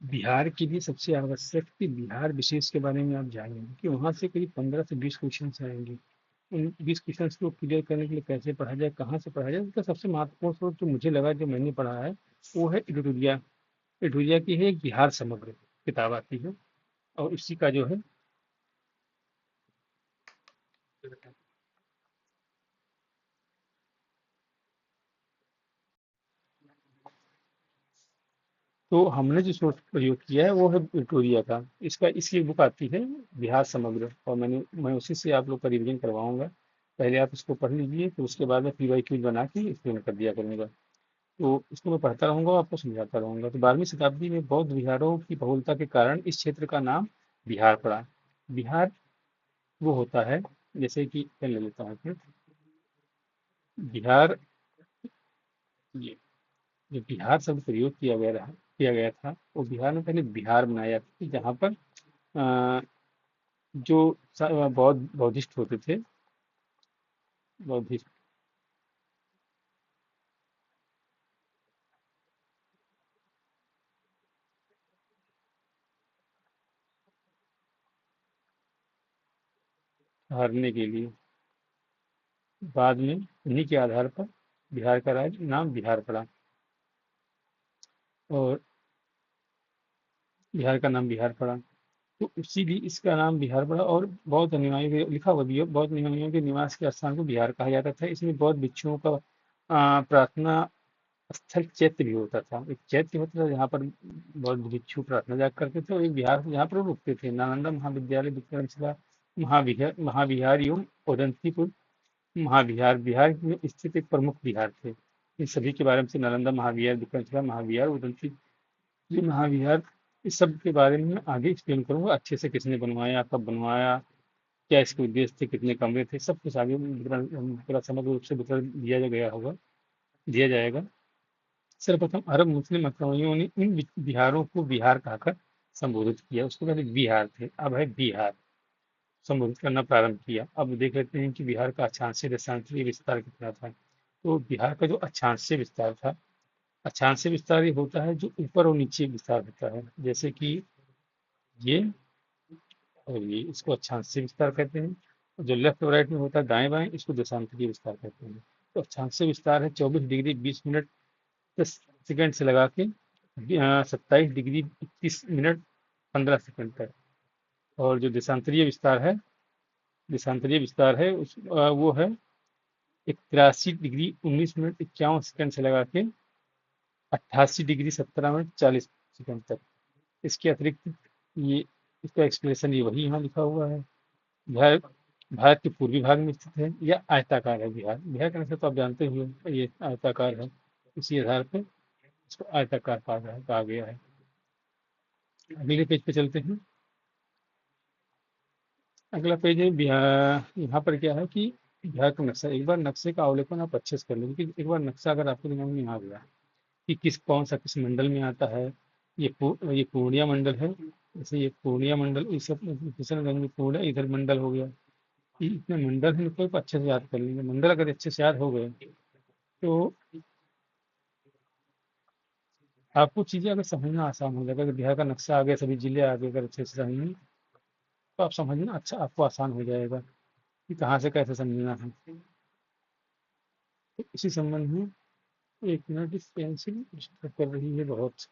बिहार के लिए सबसे आवश्यक कि बिहार विशेष के बारे में आप जानेंगे कि वहाँ से करीब 15 से 20 क्वेश्चन आएंगे। उन 20 क्वेश्चन को क्लियर करने के लिए कैसे पढ़ा जाए, कहाँ से पढ़ा जाए, इसका सबसे महत्वपूर्ण स्रोत जो मुझे लगा, जो मैंने पढ़ा है, वो है एडुरिया। एडुरिया की है एक बिहार समग्र किताब आती है, और इसी का जो है, तो हमने जो सोर्स प्रयोग किया है वो है विक्टोरिया का। इसका इसकी बुक आती है बिहार समग्र, और मैं उसी से आप लोग का रिवीजन करवाऊंगा। पहले आप इसको पढ़ लीजिए, तो उसके बाद में पीवाई क्यूज बना के एक्सप्लेन कर दिया करूंगा। तो इसको मैं पढ़ता रहूंगा, आपको समझाता रहूंगा। तो 12वीं शताब्दी में बौद्ध विहारों की बहुलता के कारण इस क्षेत्र का नाम बिहार पड़ा। बिहार वो होता है, जैसे कि पेन ले लेता हूँ फिर। बिहार, ये जो बिहार शब्द प्रयोग किया गया था, वो बिहार में पहले बिहार बनाया था, जहाँ पर अ, जो बौद्धिस्ट होते थे, बौद्धिस्ट ठहरने के लिए, बाद में उन्हीं के आधार पर बिहार का नाम बिहार पड़ा। और बिहार का नाम बिहार पड़ा, तो इसीलिए इसका नाम बिहार पड़ा। और बौद्ध अनुयायियों के लिखा हुआ भी है, बौद्ध अनुयायियों के निवास के स्थान को बिहार कहा जाता था। इसमें बौद्ध भिक्षुओं का प्रार्थना स्थल चैत्य भी होता था। एक चैत्य होता था जहाँ पर बौद्ध भिक्षु प्रार्थना जाग करते थे, और एक बिहार जहाँ पर वो रुकते थे। नालंदा महाविद्यालय विक्रमशिला महाविहार एवं औदंतीपुर महाविहार बिहार में स्थित एक प्रमुख विहार थे। इन सभी के बारे में से नालंदा महाविहार, विक्रमशिला महाविहार, उदंती महाविहार, इस सब के बारे में मैं आगे एक्सप्लेन करूंगा अच्छे से। किसने बनवाया, कब बनवाया, क्या इसके उद्देश्य थे, कितने कमरे थे, सब कुछ आगे पूरा समग्र रूप से विवरण दिया जाएगा। सर्वप्रथम अरब मुस्लिम आक्रमणियों ने इन बिहारों को बिहार कहकर संबोधित किया। उसको पहले बिहार थे, अब है बिहार, संबोधित करना प्रारंभ किया। अब देख लेते हैं कि बिहार का अक्षांशीय देशांतरीय विस्तार कितना था। तो बिहार का जो अक्षांशीय विस्तार था, अक्षांशीय विस्तार ये होता है जो ऊपर और नीचे विस्तार होता है, जैसे कि ये और ये, इसको अक्षांशीय विस्तार कहते हैं। और जो लेफ्ट और राइट में होता है दाएं बाएं, इसको देशांतरीय विस्तार कहते हैं। तो अक्षांशीय विस्तार है 24 डिग्री 20 मिनट 10 सेकंड से लगा के 27 डिग्री 31 मिनट 15 सेकंड तक। और जो देशांतरीय विस्तार है वो है 83 डिग्री 19 मिनट 51 सेकंड से लगा के 88 डिग्री 17 मिनट 40 सेकंड तक। इसके अतिरिक्त ये, इसका एक्सप्लेनेशन ये वही यहाँ लिखा हुआ है। बिहार भारत के पूर्वी भाग में स्थित है, या आयताकार है। बिहार बिहार का नक्शा तो आप जानते ही हो, ये आयताकार है। इसी आधार पर इसको आयताकार कहा गया है। अगले पेज पे चलते हैं। अगला पेज है बिहार। यहाँ पर क्या है कि बिहार का नक्शा, एक बार नक्शे का अवलोकन आप अच्छे से कर लेंगे कि एक बार नक्शा अगर आपके दिमाग में आ गया कि किस मंडल में आता है। ये पूर्णिया मंडल है। जैसे ये पूर्णिया मंडल, इस सब किशनगंज में पूर्णिया इधर मंडल हो गया। ये इतने मंडल हैं, इनको अच्छे से याद कर लेंगे। मंडल अगर अच्छे से याद हो गए, तो आपको चीजें अगर समझना आसान हो जाएगा। अगर बिहार का नक्शा आ गया, सभी जिले आ गए अगर अच्छे से समझने, तो आप समझना अच्छा आपको आसान हो जाएगा कि कहाँ से कैसे समझना है। तो इसी संबंध में एक मिनट, इस पेंसिल डिस्टर्ब कर रही है बहुत।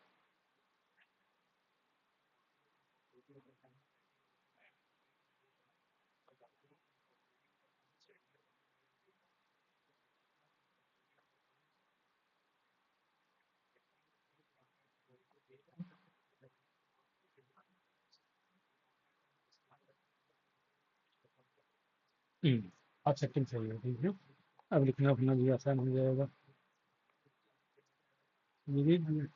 आप सेकंड सही है, ठीक है। अब लिखना अपना भी आसान हो जाएगा। धीरे धीरे।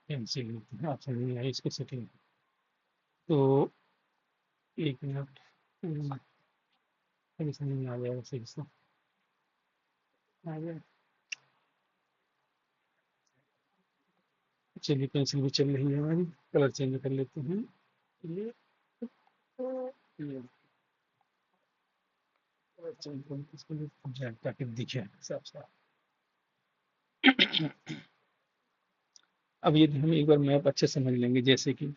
पेंसिल लेते हैं, ऑप्शन नहीं आई इसकी सेटिंग। तो एक मिनट, अभी समझ में आ जाएगा सही से। आ गया। चलिए पेंसिल भी चल रही है हमारी। कलर चेंज कर लेते हैं। ये ये कलर चेंज कर इसको ताकि दिखे साफ साफ। अब ये हम एक बार मैप अच्छे समझ लेंगे, जैसे कि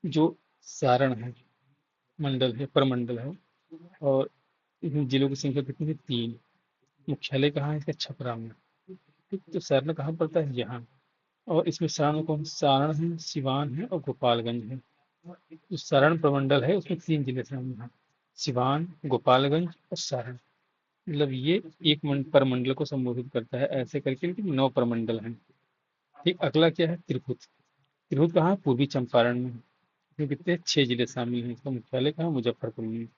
जो सारण है, मंडल है, प्रमंडल है, और इसमें जिलों की संख्या कितनी है? 3। मुख्यालय कहाँ है इसका? छपरा में। ठीक, तो सारण कहाँ पड़ता है? यहाँ। और इसमें सारण कौन? सारण है, सिवान है और गोपालगंज है। जो सारण प्रमंडल है उसमें 3 जिले शामिल हैं, सिवान, गोपालगंज और सारण। मतलब ये एक प्रमंडल को संबोधित करता है ऐसे करके, लेकिन 9 प्रमंडल हैं। ठीक, अगला क्या है? त्रिभुज। त्रिभुज कहाँ है? पूर्वी चंपारण में। इसमें कितने? 6 जिले शामिल हैं। इसका मुख्यालय कहाँ है? मुजफ्फरपुर में।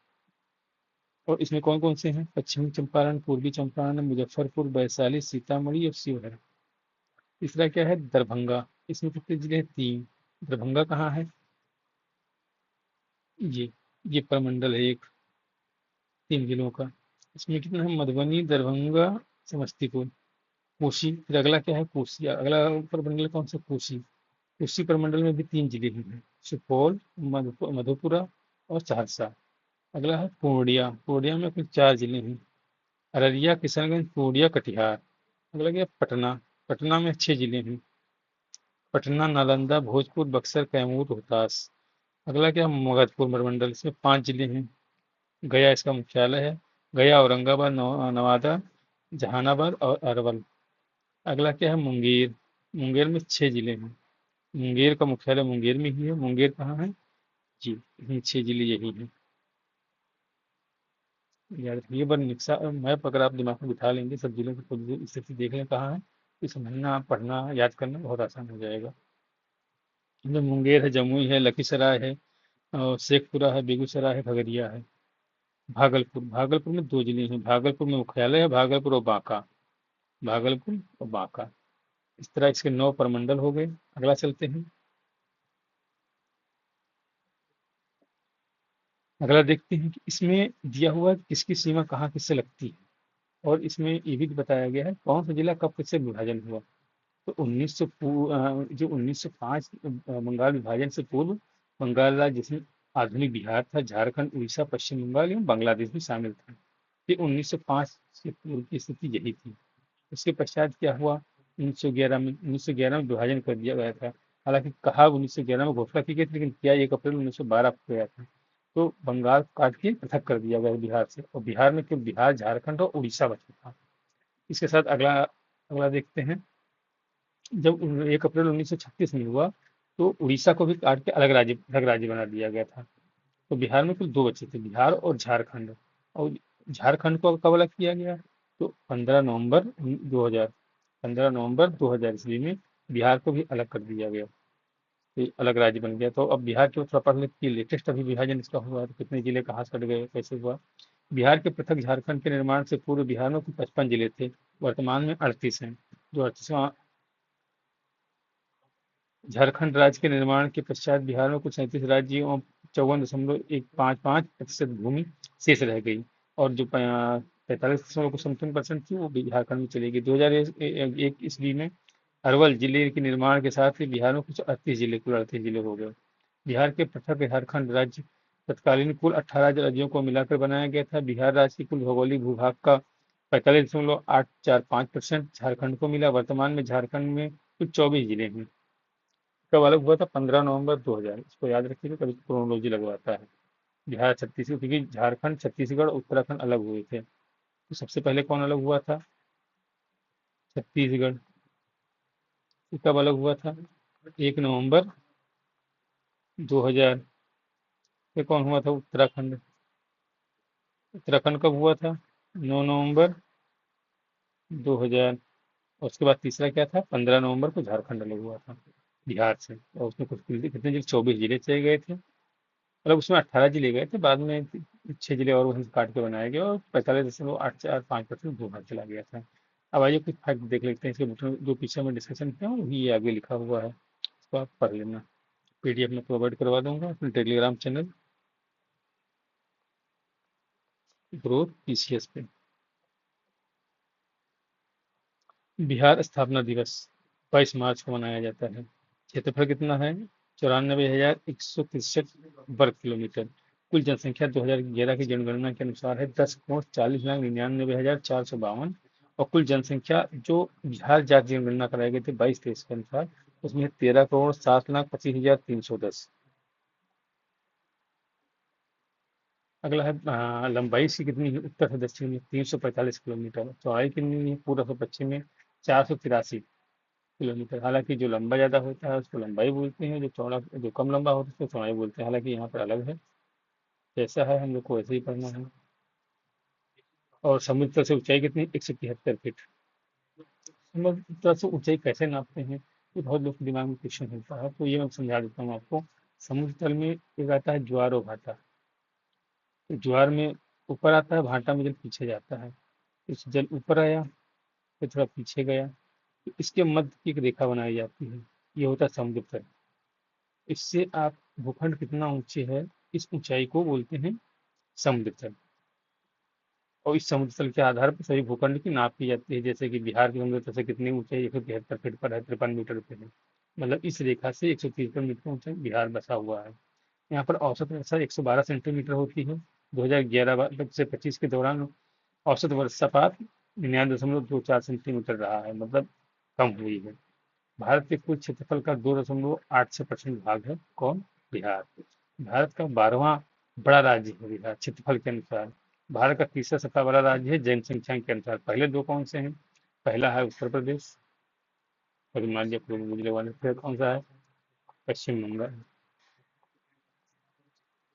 और इसमें कौन कौन से हैं? पश्चिमी चंपारण, पूर्वी चंपारण, मुजफ्फरपुर, वैशाली, सीतामढ़ी और शिवहर। तीसरा क्या है? दरभंगा। इसमें कितने जिले हैं? 3। दरभंगा कहाँ है? ये ये प्रमंडल है एक, 3 जिलों का। इसमें कितना है? मधुबनी, दरभंगा, समस्तीपुर, कोसी। फिर अगला क्या है? कोसी। अगला प्रमंडल कौन सा? कोसी। कोसी प्रमंडल में भी 3 जिले ही हैं, सुपौल, मधुपुरा और सहरसा। अगला है पूर्णिया। पूर्णिया में कुल 4 जिले हैं, अररिया, किशनगंज, पूर्णिया, कटिहार। अगला क्या है? पटना। पटना में 6 जिले हैं, पटना, नालंदा, भोजपुर, बक्सर, कैमूर, रोहतास। अगला क्या है? मगधपुर प्रमंडल। इसमें 5 जिले हैं, गया इसका मुख्यालय है, गया, औरंगाबाद, नवादा, जहानाबाद और अरवल। अगला क्या है? मुंगेर। मुंगेर में 6 जिले हैं, मुंगेर का मुख्यालय मुंगेर में ही है। मुंगेर कहाँ है? जी, यही 6 जिले यही हैं। याद रखिए, बर निक्शा मैप अगर आप दिमाग में बिठा लेंगे सब जिलों की खुद स्थिति देख लें कहाँ है, तो समझना, पढ़ना, याद करना बहुत आसान हो जाएगा। इसमें मुंगेर है, जमुई है, लखीसराय है, और शेखपुरा है, बेगूसराय है, खगड़िया है। भागलपुर। भागलपुर में 2 जिले हैं, भागलपुर में मुख्यालय है, भागलपुर और बांका। भागलपुर और बांका। इस तरह इसके 9 प्रमंडल हो गए। अगला चलते हैं। अगला देखते हैं कि इसमें दिया हुआ है कि किसकी सीमा कहाँ किससे लगती है, और इसमें ये भी बताया गया है कौन सा जिला कब किससे विभाजन हुआ। तो 1905 बंगाल विभाजन से पूर्व बंगाल राज्य, जिसमें आधुनिक बिहार था, झारखंड, उड़ीसा, पश्चिम बंगाल एवं बांग्लादेश भी शामिल था। ये 1905 से पूर्व की स्थिति यही थी। उसके पश्चात क्या हुआ? 1911 में विभाजन कर दिया गया था। हालांकि कहा 1911 में घोषणा की गई थी, लेकिन किया 1 अप्रैल 1912 को गया था। तो बंगाल काट के पृथक कर दिया गया बिहार से, और बिहार में केवल बिहार, झारखंड और उड़ीसा बचा था। इसके साथ अगला अगला देखते हैं। जब 1 अप्रैल 1936 में हुआ, तो उड़ीसा को भी काट के अलग राज्य बना दिया गया था। तो बिहार में कुल 2 बचे थे, बिहार और झारखंड। और झारखंड को कब अलग किया गया? तो 15 नवंबर 2000 ईस्वी में बिहार को भी अलग कर दिया गया, तो ये अलग राज्य बन गया। तो अब बिहार के थोड़ा पढ़ लेते हैं, लेटेस्ट अभी विभाजन इसका हुआ है, तो कितने जिले कहाँ से कट गए, कैसे हुआ। बिहार के पृथक झारखंड के निर्माण से पूर्व बिहार में कुल 55 जिले थे, वर्तमान में 38 हैं। जो 38वां झारखंड राज्य के निर्माण के पश्चात बिहार में कुल 37 राज्यों और 54.155% भूमि शेष रह गई, और जो 45.57% थी वो झारखंड में चली गई। 2001 ईस्वी में अरवल जिले के निर्माण के साथ ही बिहार में कुछ 38 जिले हो गए। बिहार के पृथक झारखंड राज्य तत्कालीन कुल 18 राज्यों को मिलाकर बनाया गया था। बिहार राज्य की कुल भौगोलिक भूभाग का 45.845% झारखंड को मिला। वर्तमान में झारखंड में कुल 24 जिले हैं। कब अलग हुआ था? 15 नवंबर 2000। इसको याद रखिएगा, कभी क्रोनोलॉजी लगवाता है। बिहार, छत्तीसगढ़, क्योंकि झारखंड, छत्तीसगढ़, उत्तराखंड अलग हुए थे, तो सबसे पहले कौन अलग हुआ था? छत्तीसगढ़। ये कब अलग हुआ था? 1 नवंबर 2000। फिर कौन हुआ था? उत्तराखंड। उत्तराखंड कब हुआ था? 9 नवंबर 2000। और उसके बाद तीसरा क्या था? 15 नवंबर को झारखंड अलग हुआ था बिहार से, और उसमें कुछ कितने जिले? 24 जिले चले गए थे। मतलब उसमें 18 जिले गए थे, बाद में 6 जिले और वहीं से काट के बनाए गए, और 45.845% भूभाग चला गया था। अब आइए कुछ फैक्ट देख लेते हैं इसके बटन जो पीछे में डिस्कशन किया वही ये आगे लिखा हुआ है, इसको आप पढ़ लेना। पीडीएफ में प्रोवाइड करवा दूंगा अपने टेलीग्राम चैनल ग्रोथ पीसीएस पे। बिहार स्थापना दिवस 22 मार्च को मनाया जाता है। क्षेत्रफल कितना है? 94,163 वर्ग किलोमीटर। कुल जनसंख्या 2011 की जनगणना के अनुसार है 10,40,99,452। और कुल जनसंख्या जो बिहार जाति जनगणना कराई गई थी 22-23 के अनुसार, उसमें 13,07,25,310। अगला है लंबाई इसकी कितनी है? उत्तर से दक्षिण में 345 किलोमीटर। चौड़ाई कितनी है? पूर्व से पश्चिम में 483 किलोमीटर। हालांकि जो लंबा ज़्यादा होता है उसको लंबाई बोलते हैं, जो कम लंबा होता है उसको चौड़ाई बोलते हैं। हालांकि यहाँ पर अलग है, जैसा है हम लोग को वैसे ही पढ़ना है। और समुद्र तल से ऊंचाई कितनी? 173 फीट। समुद्र तल से ऊंचाई कैसे नापते हैं? ये बहुत लोग के दिमाग में क्वेश्चन होता है, तो ये मैं समझा देता हूँ आपको। समुद्र तल में एक आता है ज्वार और भाटा। ज्वार में ऊपर आता है, भाटा में जल पीछे जाता है। इस जल ऊपर आया फिर थोड़ा पीछे गया, तो इसके मध्य की एक रेखा बनाई जाती है, ये होता है समुद्र तल। इससे आप भूखंड कितना ऊंचे है इस ऊंचाई को बोलते हैं समुद्र तल। और इस समुद्र तल के आधार पर सभी भूखंड की नाप की जाती है, जैसे कि बिहार के समुद्र तल से कितनी ऊंचाई 173 फीट पर है, 53 मीटर पे है। मतलब इस रेखा से 173 मीटर ऊंचाई बिहार बसा हुआ है। यहाँ पर औसत वर्षा 112 सेंटीमीटर होती है। 2011 से 25 के दौरान औसत वर्षापात 99.24 सेंटीमीटर रहा है, मतलब कम हुई है। भारत के कुल क्षेत्रफल का 2.86% भाग है कौन? बिहार। भारत का 12वां बड़ा राज्य है बिहार क्षेत्रफल के अनुसार। भारत का तीसरा सबसे बड़ा राज्य है जनसंख्या के अनुसार। पहले दो कौन से हैं? पहला है उत्तर प्रदेश और हिमालय पूर्व बुझले वाले। फिर कौन सा है? पश्चिम बंगाल।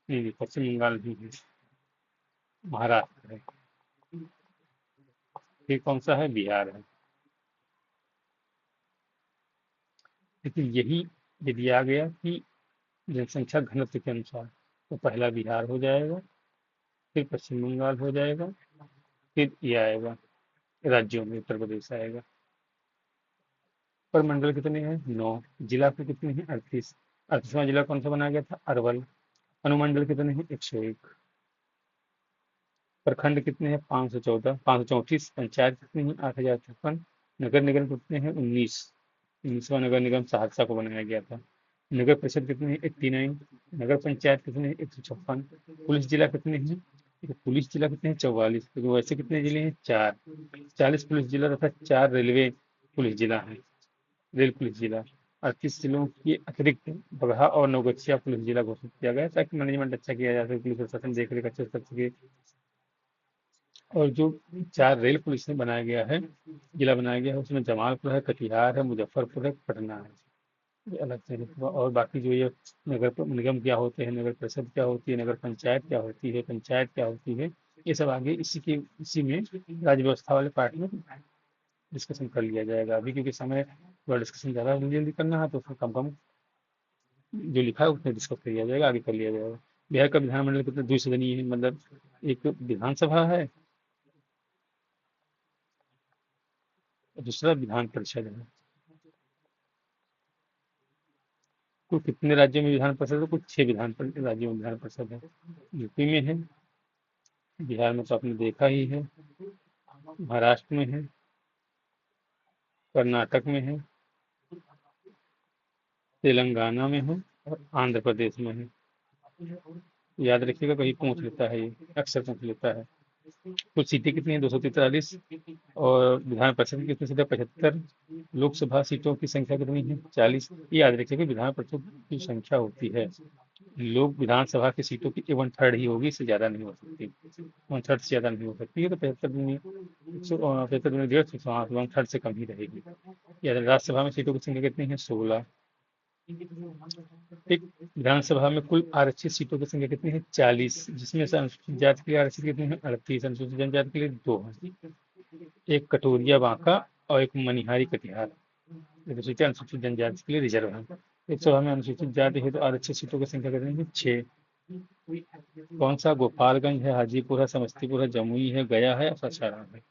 नहीं नहीं, पश्चिम बंगाल नहीं है, महाराष्ट्र है। फिर कौन सा है? बिहार है। लेकिन यही यदि आ गया कि जनसंख्या घनत्व के अनुसार, तो पहला बिहार हो जाएगा, फिर पश्चिम बंगाल हो जाएगा, फिर ये आएगा राज्यों में उत्तर प्रदेश आएगा। पर मंडल कितने हैं? 9। जिला के कितने हैं? 38। 38वां जिला कौन सा बनाया गया था? अरवल। अनुमंडल कितने हैं? 101। प्रखंड कितने हैं? 514, 534। पंचायत कितनी है? 8,056। नगर निगम कितने हैं? 19। 19वां नगर निगम सहरसा को बनाया गया था। नगर परिषद कितने हैं? 89। नगर पंचायत कितने हैं? 156। पुलिस जिला कितने हैं? पुलिस जिला कितने हैं? 44। तो वैसे कितने जिले हैं? 4। 40 पुलिस जिला तथा 4 रेलवे पुलिस जिला है, रेल पुलिस जिला। 38 जिलों के अतिरिक्त बगहा और नवगछिया पुलिस जिला घोषित किया गया है, ताकि मैनेजमेंट अच्छा किया जा सके, पुलिस प्रशासन देख रेख अच्छे से कर सके। और जो 4 रेल पुलिस ने बनाया गया है, जिला बनाया गया है, उसमें जमालपुर है, कटिहार है, मुजफ्फरपुर है, पटना है। ये अलग से लिखा हुआ। और बाकी जो ये निगम क्या होते हैं, नगर परिषद क्या होती है, नगर पंचायत क्या होती है, पंचायत क्या होती है, ये सब आगे इसी में राज्य व्यवस्था वाले पार्ट में डिस्कशन कर लिया जाएगा। अभी क्योंकि समय थोड़ा डिस्कशन ज़्यादा जल्दी जल्दी करना है, तो उसमें कम कम जो लिखा है उसमें डिस्कस कर लिया जाएगा, आगे कर लिया जाएगा। बिहार का विधानमंडल कितना द्विसदनीय है, मतलब एक विधानसभा है और दूसरा विधान परिषद है। कुल कितने राज्यों में विधान परिषद है? कुल 6 राज्यों में विधान परिषद है। यूपी में है, बिहार में तो आपने देखा ही है, महाराष्ट्र में है, कर्नाटक में है, तेलंगाना में है और आंध्र प्रदेश में है। याद रखिएगा, कहीं पूछ लेता है, ये अक्सर पूछ लेता है। कुल सीटें कितनी है? 243। और विधान परिषद की कितनी सीटें? 75। लोकसभा सीटों की संख्या कितनी है? 40। ये याद रखिएगा, विधान परिषद की संख्या होती है, लोग विधानसभा की सीटों की 1/3 ही होगी, इससे ज्यादा नहीं हो सकती। 1/3 से ज्यादा नहीं हो सकती है, तो 75 दूनी 75 दूनी 150, 1/3 से कम ही रहेगी। या राज्यसभा में सीटों की संख्या कितनी है? 16। एक विधानसभा में कुल आरक्षित सीटों की संख्या कितनी है? 40, जिसमें से अनुसूचित जाति के लिए आरक्षित कितनी है? 38। अनुसूचित जनजाति के लिए 2 है, एक कटोरिया बांका और एक मनिहारी कटिहार। ये सीटें अनुसूचित जनजाति के लिए रिजर्व है। लोकसभा में अनुसूचित जाति है तो आरक्षित सीटों की संख्या कितनी है? 6। कौन सा? गोपालगंज है, हाजीपुर है, समस्तीपुर है, जमुई है, गया है और सासाराम है।